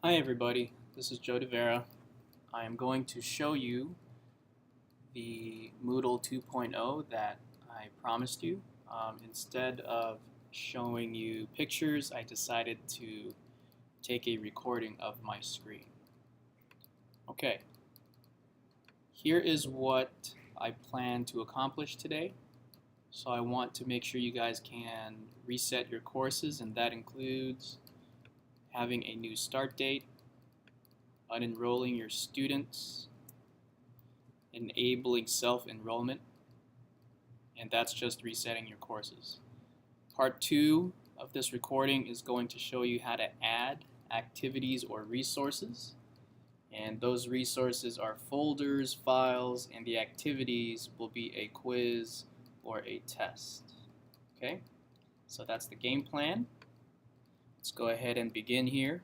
Hi everybody, this is Joe DeVera. I am going to show you the Moodle 2.0 that I promised you. Instead of showing you pictures, I decided to take a recording of my screen. Okay, here is what I plan to accomplish today. So I want to make sure you guys can reset your courses, and that includes having a new start date, unenrolling your students, enabling self-enrollment, and that's just resetting your courses. Part 2 of this recording is going to show you how to add activities or resources, and those resources are folders, files, and the activities will be a quiz or a test. Okay, so that's the game plan. Let's go ahead and begin here.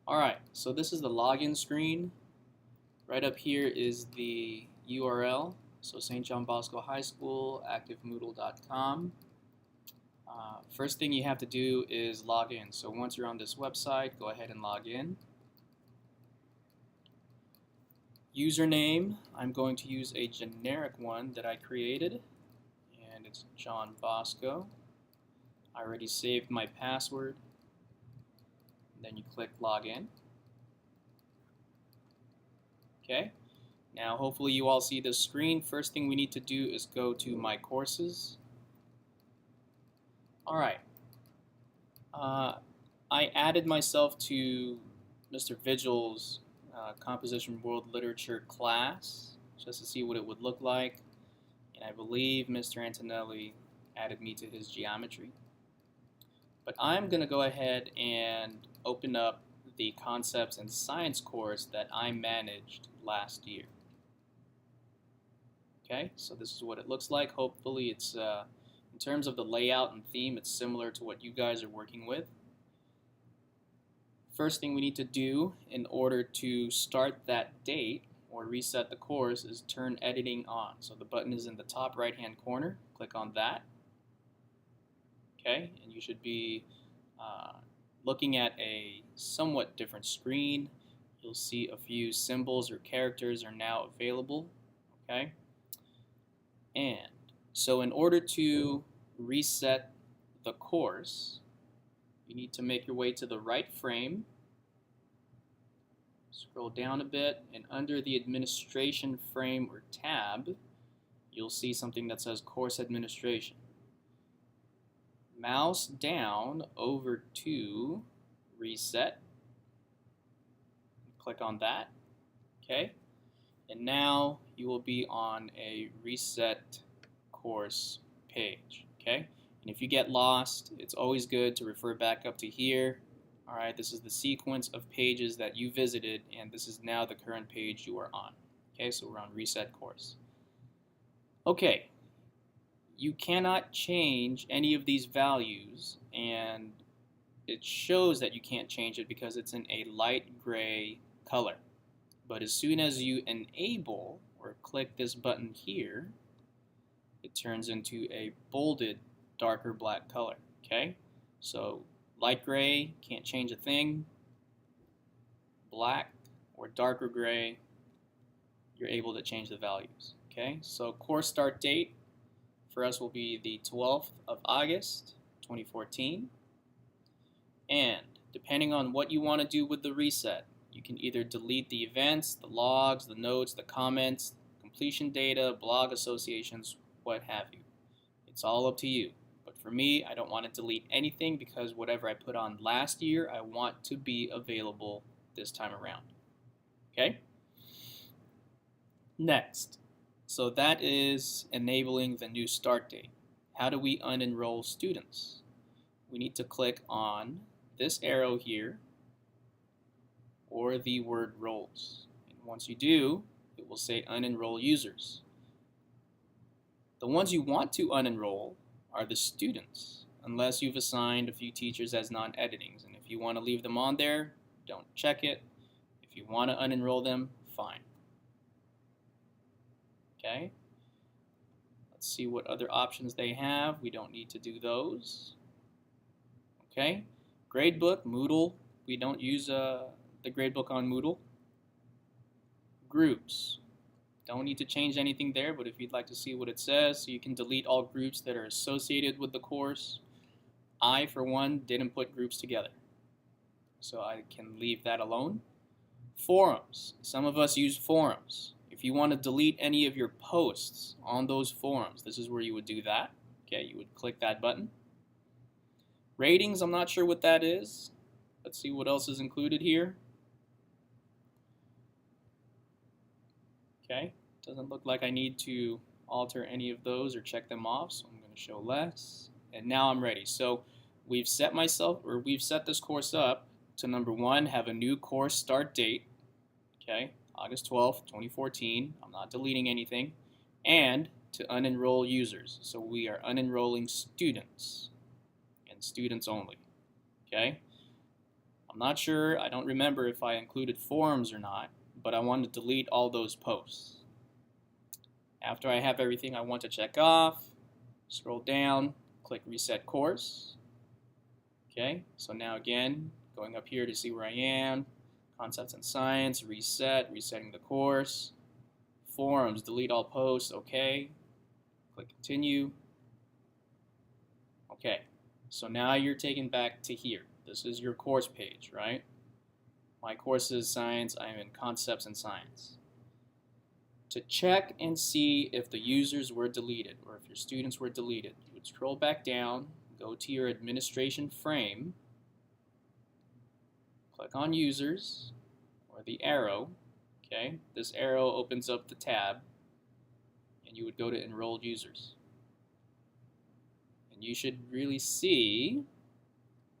Alright, so this is the login screen. Right up here is the URL, so St. John Bosco High School, activemoodle.com. First thing you have to do is log in. So once you're on this website, go ahead and log in. Username, I'm going to use a generic one that I created, and it's John Bosco. I already saved my password. Then you click login. Okay, now hopefully you all see this screen. First thing we need to do is go to my courses. Alright, I added myself to Mr. Vigil's Composition World Literature class just to see what it would look like, and I believe Mr. Antonelli added me to his geometry. But I'm going to go ahead and open up the Concepts in Science course that I managed last year. Okay, so this is what it looks like. Hopefully it's, in terms of the layout and theme, it's similar to what you guys are working with. First thing we need to do in order to start that date or reset the course is turn editing on. So the button is in the top right hand corner. Click on that. Okay, and you should be looking at a somewhat different screen. You'll see a few symbols or characters are now available. Okay, and so in order to reset the course, you need to make your way to the right frame, scroll down a bit, and under the administration frame or tab, you'll see something that says Course Administration. Mouse down over to Reset. Click on that. Okay. And now you will be on a Reset Course page. Okay. And if you get lost, it's always good to refer back up to here. Alright, this is the sequence of pages that you visited, and this is now the current page you are on. Okay, so we're on Reset Course. Okay. You cannot change any of these values, and it shows that you can't change it because it's in a light gray color. But as soon as you enable or click this button here, it turns into a bolded darker black color. Okay, so light gray, can't change a thing. Black or darker gray, you're able to change the values. Okay, so course start date for us will be the 12th of August, 2014. And depending on what you want to do with the reset, you can either delete the events, the logs, the notes, the comments, completion data, blog associations, what have you. It's all up to you. But for me, I don't want to delete anything because whatever I put on last year, I want to be available this time around. Okay? Next. So that is enabling the new start date. How do we unenroll students? We need to click on this arrow here or the word roles. And once you do, it will say unenroll users. The ones you want to unenroll are the students, unless you've assigned a few teachers as non-editings. And if you want to leave them on there, don't check it. If you want to unenroll them, fine. Okay, let's see what other options they have. We don't need to do those. Okay, gradebook, Moodle, we don't use the gradebook on Moodle. Groups. Don't need to change anything there, but if you'd like to see what it says, so you can delete all groups that are associated with the course. I, for one, didn't put groups together, so I can leave that alone. Forums. Some of us use forums. If you want to delete any of your posts on those forums, this is where you would do that. Okay, you would click that button. Ratings, I'm not sure what that is. Let's see what else is included here. Okay, doesn't look like I need to alter any of those or check them off, so I'm going to show less. And now I'm ready. So we've set this course up to number 1, have a new course start date. Okay, August 12th, 2014. I'm not deleting anything. And to unenroll users. So we are unenrolling students and students only. Okay, I'm not sure, I don't remember if I included forums or not, but I want to delete all those posts. After I have everything I want to check off, scroll down, click Reset Course. Okay, so now again, going up here to see where I am, Concepts in Science, resetting the course, Forums, delete all posts, okay, click Continue. Okay, so now you're taken back to here. This is your course page, right? My course is Science, I'm in Concepts in Science. To check and see if the users were deleted or if your students were deleted, you would scroll back down, go to your administration frame, click on Users or the arrow. Okay, this arrow opens up the tab and you would go to Enrolled Users. And you should really see,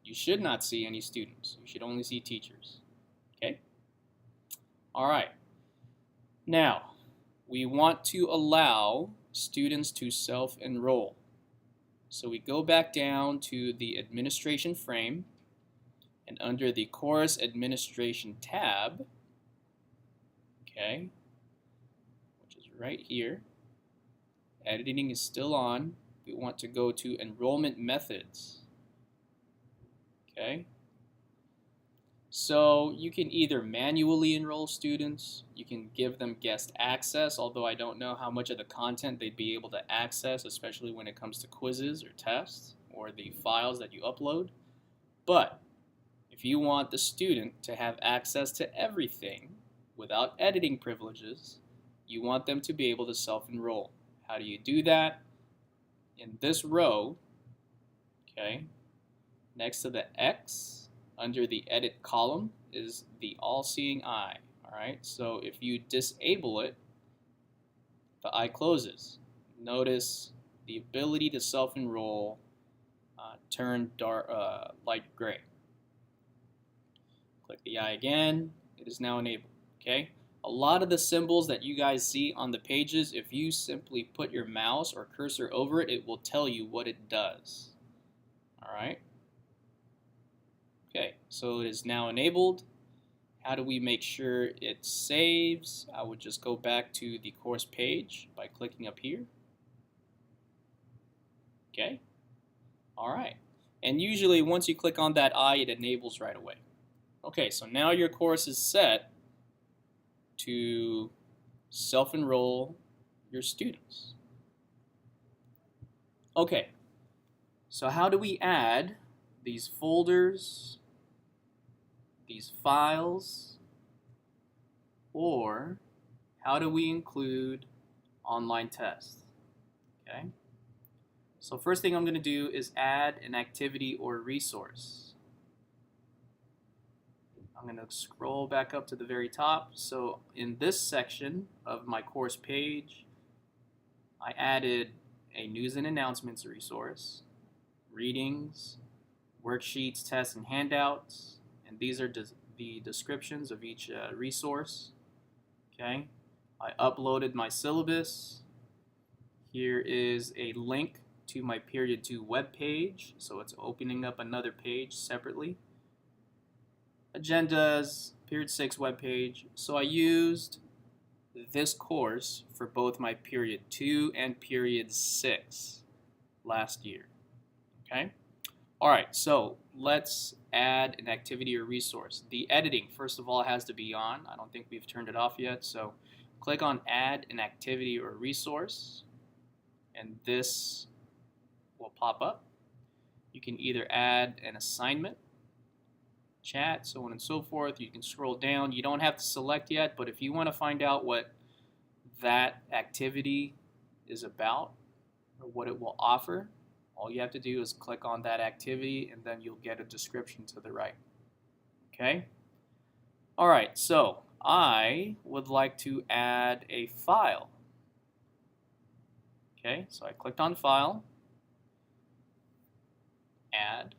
you should not see any students. You should only see teachers. Okay? Alright. Now, we want to allow students to self-enroll. So we go back down to the administration frame, and under the course administration tab, okay, which is right here, editing is still on, we want to go to enrollment methods. Okay, so you can either manually enroll students, you can give them guest access, although I don't know how much of the content they'd be able to access, especially when it comes to quizzes or tests or the files that you upload. But if you want the student to have access to everything without editing privileges, you want them to be able to self-enroll. How do you do that? In this row, okay, next to the X, under the edit column is the all-seeing eye. Alright, so if you disable it, the eye closes. Notice the ability to self-enroll turn light gray. Click the eye again, it is now enabled. Okay, a lot of the symbols that you guys see on the pages, if you simply put your mouse or cursor over it, it will tell you what it does. Alright. Okay, so it is now enabled. How do we make sure it saves? I would just go back to the course page by clicking up here. Okay, alright. And usually once you click on that eye, it enables right away. Okay, so now your course is set to self-enroll your students. Okay, so how do we add these folders, these files, or how do we include online tests? Okay, so first thing I'm going to do is add an activity or resource. I'm going to scroll back up to the very top. So in this section of my course page, I added a news and announcements resource, readings, worksheets, tests, and handouts, and these are the descriptions of each resource. Okay, I uploaded my syllabus. Here is a link to my Period 2 web page, so it's opening up another page separately. Agendas, Period 6 web page. So I used this course for both my Period 2 and Period 6 last year. Okay. All right, so let's add an activity or resource. The editing, first of all, has to be on. I don't think we've turned it off yet. So click on add an activity or resource, and this will pop up. You can either add an assignment, chat, so on and so forth. You can scroll down. You don't have to select yet, but if you want to find out what that activity is about or what it will offer, all you have to do is click on that activity, and then you'll get a description to the right. Okay? All right, so I would like to add a file. Okay, so I clicked on File, Add.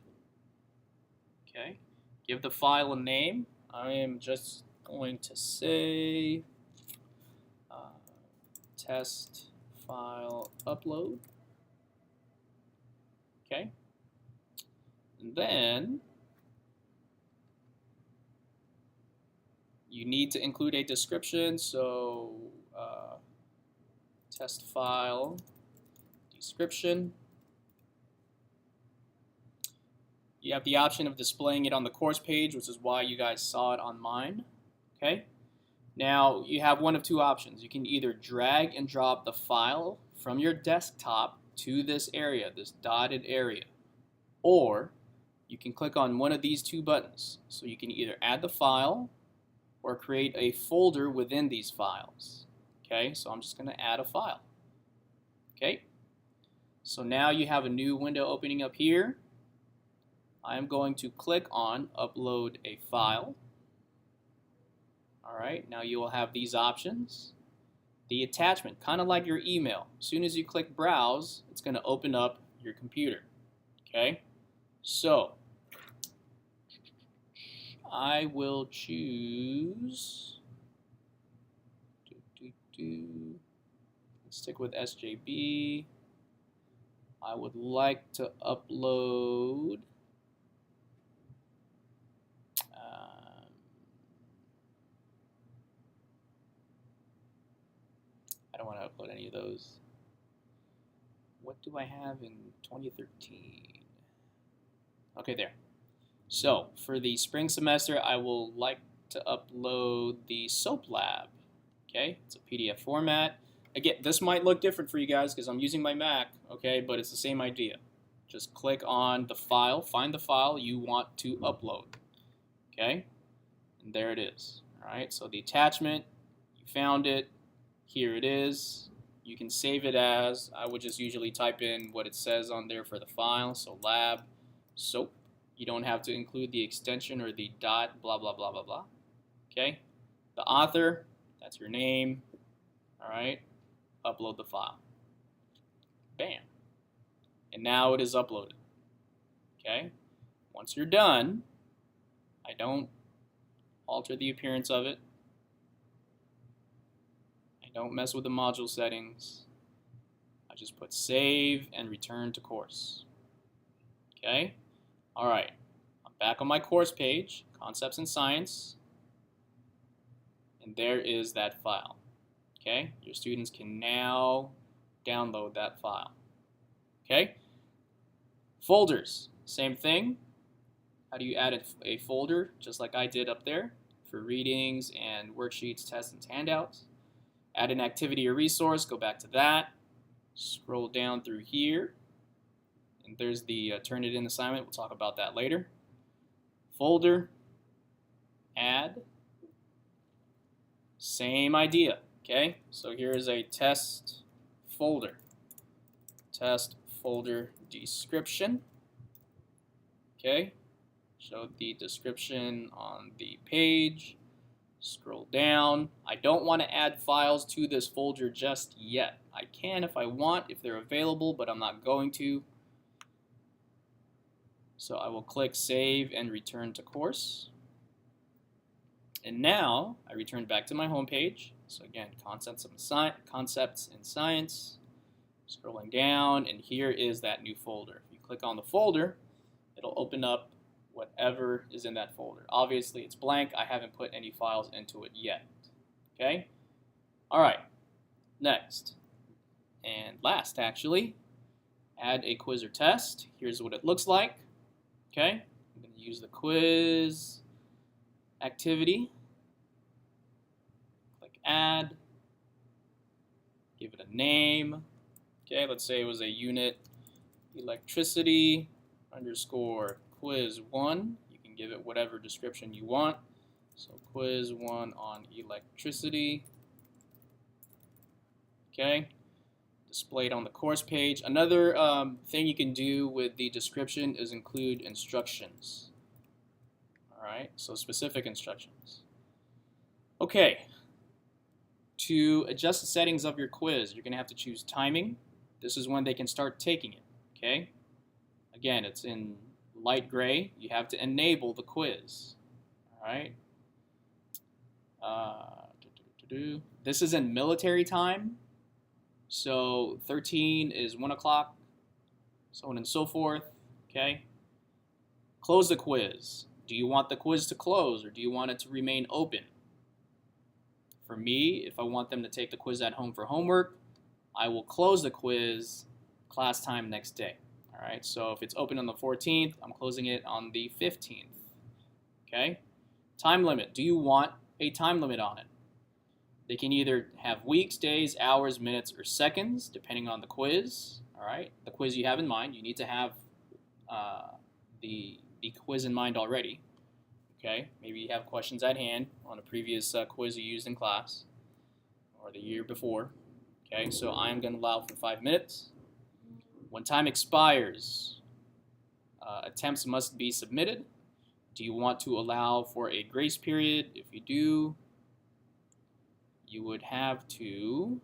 Okay, give the file a name. I am just going to say test file upload. Okay, and then you need to include a description, so test file description. You have the option of displaying it on the course page, which is why you guys saw it on mine. Okay. Now you have one of two options. You can either drag and drop the file from your desktop to this area, this dotted area, or you can click on one of these two buttons. So you can either add the file or create a folder within these files. Okay, so I'm just going to add a file. Okay, so now you have a new window opening up here. I'm going to click on upload a file. All right, now you will have these options. The attachment, kind of like your email. As soon as you click browse, it's going to open up your computer. Okay, so I will choose, let's stick with SJB. I would like to upload I don't want to upload any of those. What do I have in 2013? Okay, there. So for the spring semester, I will like to upload the SOAP Lab. Okay, it's a PDF format. Again, this might look different for you guys because I'm using my Mac, okay, but it's the same idea. Just click on the file, find the file you want to upload, okay, and there it is. All right, so the attachment, you found it, here it is. You can save it as, I would just usually type in what it says on there for the file, so lab, SOAP. You don't have to include the extension or the dot, blah, blah, blah, blah, blah, okay. The author, that's your name, all right. Upload the file. Bam. And now it is uploaded. Okay? Once you're done, I don't alter the appearance of it. I don't mess with the module settings. I just put save and return to course. Okay? Alright. I'm back on my course page, Concepts in Science. And there is that file. Okay, your students can now download that file. Okay, folders, same thing. How do you add a folder? Just like I did up there for readings and worksheets, tests, and handouts. Add an activity or resource, go back to that. Scroll down through here. And there's the turn it in assignment. We'll talk about that later. Folder, add. Same idea. Okay, so here is a test folder description. Okay, show the description on the page. Scroll down. I don't want to add files to this folder just yet. I can if I want, if they're available, but I'm not going to. So I will click Save and Return to Course. And now I return back to my home page. So again, Concepts in Science. Scrolling down, and here is that new folder. If you click on the folder, it'll open up whatever is in that folder. Obviously, it's blank. I haven't put any files into it yet. Okay? All right. Next, and last, actually, add a quiz or test. Here's what it looks like. Okay? I'm going to use the quiz activity. Click add. Give it a name. Okay, let's say it was a unit electricity underscore quiz 1. You can give it whatever description you want. So quiz 1 on electricity. Okay, displayed on the course page. Another thing you can do with the description is include instructions. All right, so specific instructions. Okay, to adjust the settings of your quiz, you're going to have to choose timing. This is when they can start taking it. Okay, again, it's in light gray. You have to enable the quiz. All right. This is in military time. So 13 is 1 o'clock, so on and so forth. Okay. Close the quiz. Do you want the quiz to close or do you want it to remain open? For me, if I want them to take the quiz at home for homework, I will close the quiz class time next day. All right. So if it's open on the 14th, I'm closing it on the 15th. Okay. Time limit. Do you want a time limit on it? They can either have weeks, days, hours, minutes, or seconds, depending on the quiz. All right, the quiz you have in mind. You need to have the quiz in mind already. Okay, maybe you have questions at hand on a previous quiz you used in class or the year before. Okay, so I'm going to allow for 5 minutes. When time expires, attempts must be submitted. Do you want to allow for a grace period? If you do, you would have to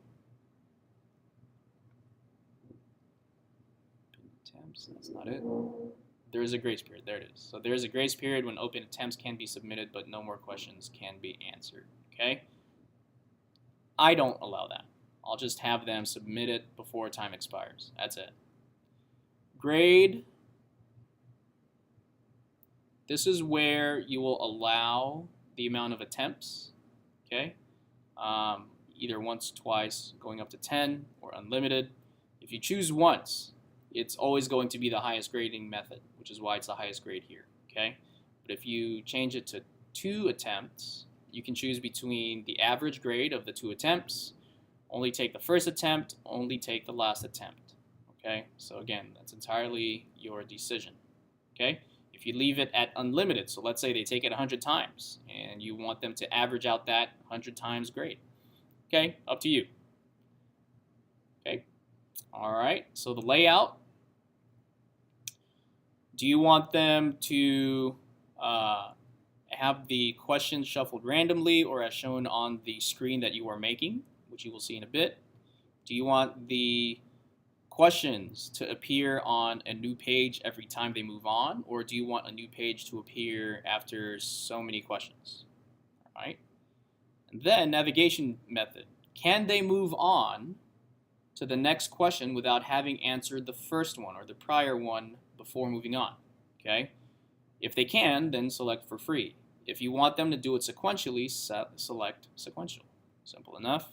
attempts, that's not it. There is a grace period, there it is. So there is a grace period when open attempts can be submitted, but no more questions can be answered, okay? I don't allow that. I'll just have them submit it before time expires. That's it. Grade. This is where you will allow the amount of attempts, okay? Either once, twice, going up to 10, or unlimited. If you choose once, it's always going to be the highest grading method, which is why it's the highest grade here, okay? But if you change it to 2 attempts, you can choose between the average grade of the 2 attempts, only take the first attempt, only take the last attempt, okay? So again, that's entirely your decision, okay? If you leave it at unlimited, so let's say they take it 100 times and you want them to average out that 100 times grade. Okay, up to you. Okay, all right, so the layout. Do you want them to have the questions shuffled randomly or as shown on the screen that you are making, which you will see in a bit? Do you want the questions to appear on a new page every time they move on, or do you want a new page to appear after so many questions? All right. And then navigation method. Can they move on to the next question without having answered the first one or the prior one before moving on? Okay. If they can, then select for free. If you want them to do it sequentially, select sequential. Simple enough.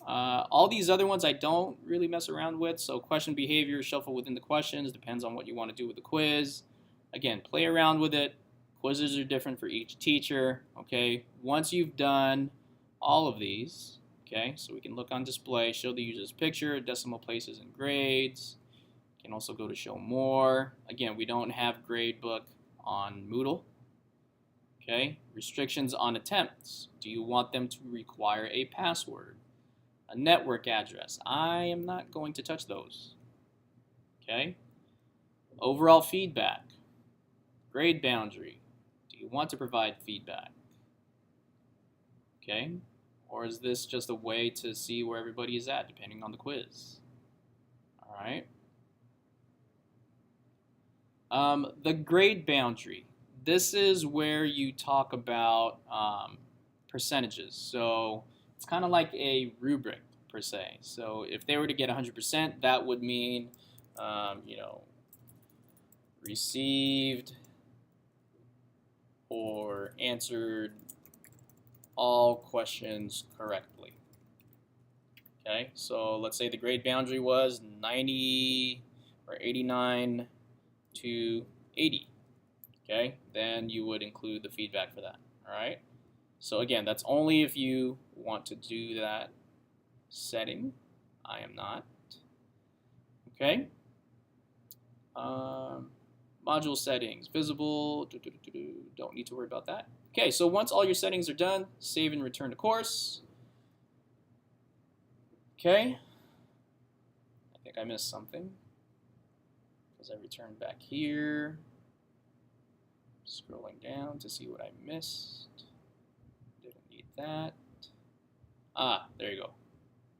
All these other ones I don't really mess around with. So question behavior, shuffle within the questions, depends on what you want to do with the quiz. Again, play around with it. Quizzes are different for each teacher. Okay, once you've done all of these, okay, so we can look on display, show the user's picture, decimal places and grades. You can also go to show more. Again, we don't have gradebook on Moodle. Okay, restrictions on attempts. Do you want them to require a password? A network address. I am not going to touch those. Okay. Overall feedback. Grade boundary. Do you want to provide feedback? Okay. Or is this just a way to see where everybody is at depending on the quiz? All right. The grade boundary. This is where you talk about percentages. So it's kind of like a rubric per se. So if they were to get 100%, that would mean, received or answered all questions correctly. Okay, so let's say the grade boundary was 90 or 89 to 80. okay, then you would include the feedback for that. All right. So again, that's only if you want to do that setting. I am not. Okay. Module settings, visible. Don't need to worry about that. Okay, so once all your settings are done, save and return to course. Okay. I think I missed something because I returned back here. Scrolling down to see what I missed. Didn't need that. Ah, there you go.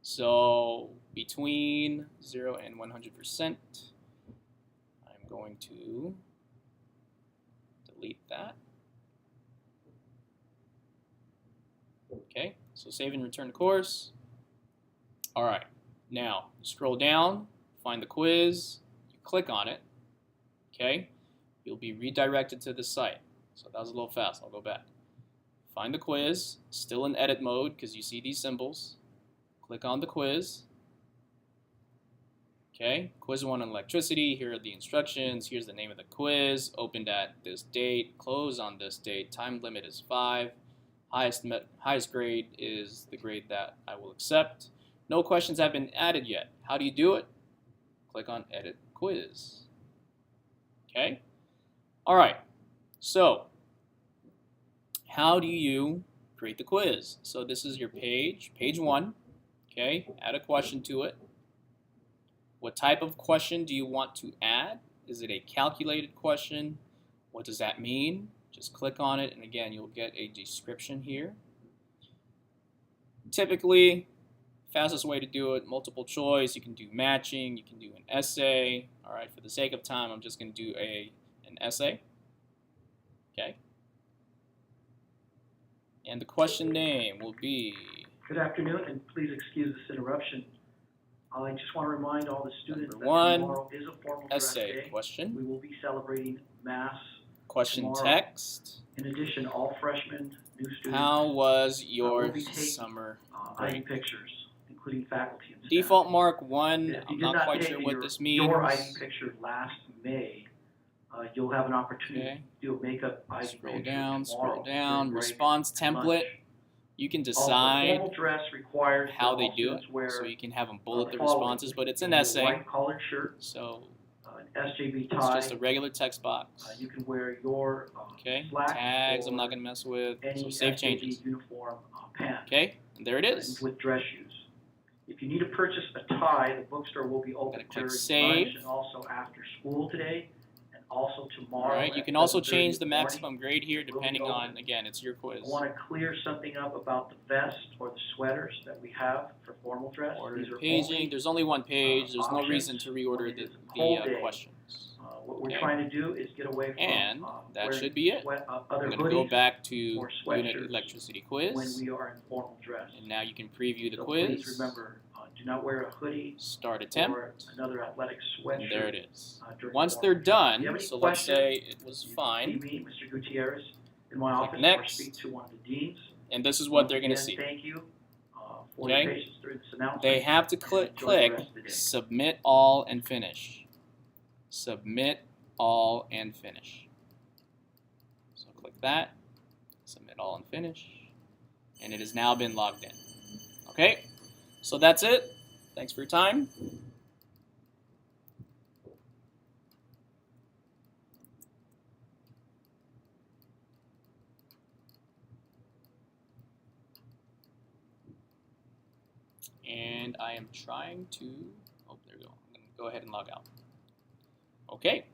So between 0 and 100%, I'm going to delete that. Okay, so save and return to course. All right, now scroll down, find the quiz, you click on it, okay? You'll be redirected to the site. So that was a little fast, I'll go back. Find the quiz, still in edit mode because you see these symbols. Click on the quiz. Okay, quiz 1 on electricity, here are the instructions, here's the name of the quiz, opened at this date, close on this date, time limit is 5, highest grade is the grade that I will accept. No questions have been added yet. How do you do it? Click on edit quiz. Okay, all right, so how do you create the quiz? So this is your page 1, okay, add a question to it. What type of question do you want to add? Is it a calculated question? What does that mean? Just click on it, and again, you'll get a description here. Typically, fastest way to do it, multiple choice. You can do matching. You can do an essay. All right, for the sake of time, I'm just going to do an essay. Okay. And the question name will be... Good afternoon, and please excuse this interruption. I just want to remind all the students that tomorrow is a formal dress essay day. question. We will be celebrating Mass Question tomorrow. text. In addition, all freshmen, new students. How was your will be taking, summer ID break? pictures, including faculty and staff. Default mark 1. If you I'm did not quite take sure what this means. Your ID picture last May. You'll have an opportunity Okay. to do a makeup ID Scroll picture down, tomorrow scroll down. during break Response and template. lunch. You can Also, decide formal dress requires how they all do it, students wear, so you can have them bullet the following. responses, but it's an You can essay, wear a white collared shirt, so an SJB tie. it's just a regular text box. You can wear your Okay, slacks tags I'm or not going to mess with, so any save SJB changes. uniform pants. Okay, and there it is. With dress shoes. If you need to purchase a tie, the bookstore will be open Click during save. lunch and also after school today, and also tomorrow. All right, you can also change the maximum grade here depending on, again, it's your quiz. I want to clear something up about the vest or the sweaters that we have for formal dress. Order These are page. There's only one page. There's no options reason to reorder when the it is a cold day. questions. What we're Okay. trying to do is get away from And that wearing should be it. other I'm going to go hoodies back to or unit sweatshirts electricity when quiz, we are in formal dress. and now you can preview the So quiz. please remember, do not wear a hoodie Start or attempt, another athletic sweatshirt. and there it is. During Once formal they're dress. If you done, have any so let's questions, say it was you can fine, see me, Mr. Gutierrez, in my Click office next. or speak to one of the deans. and this is what Once they're going to again, see. Thank you for Okay. your patience during this announcement. They have to and click enjoy the rest of the day. submit all and finish. Submit all and finish. So click that, submit all and finish, and it has now been logged in. Okay, so that's it. Thanks for your time. And I am trying to, oh, there we go. I'm going to go ahead and log out. Okay.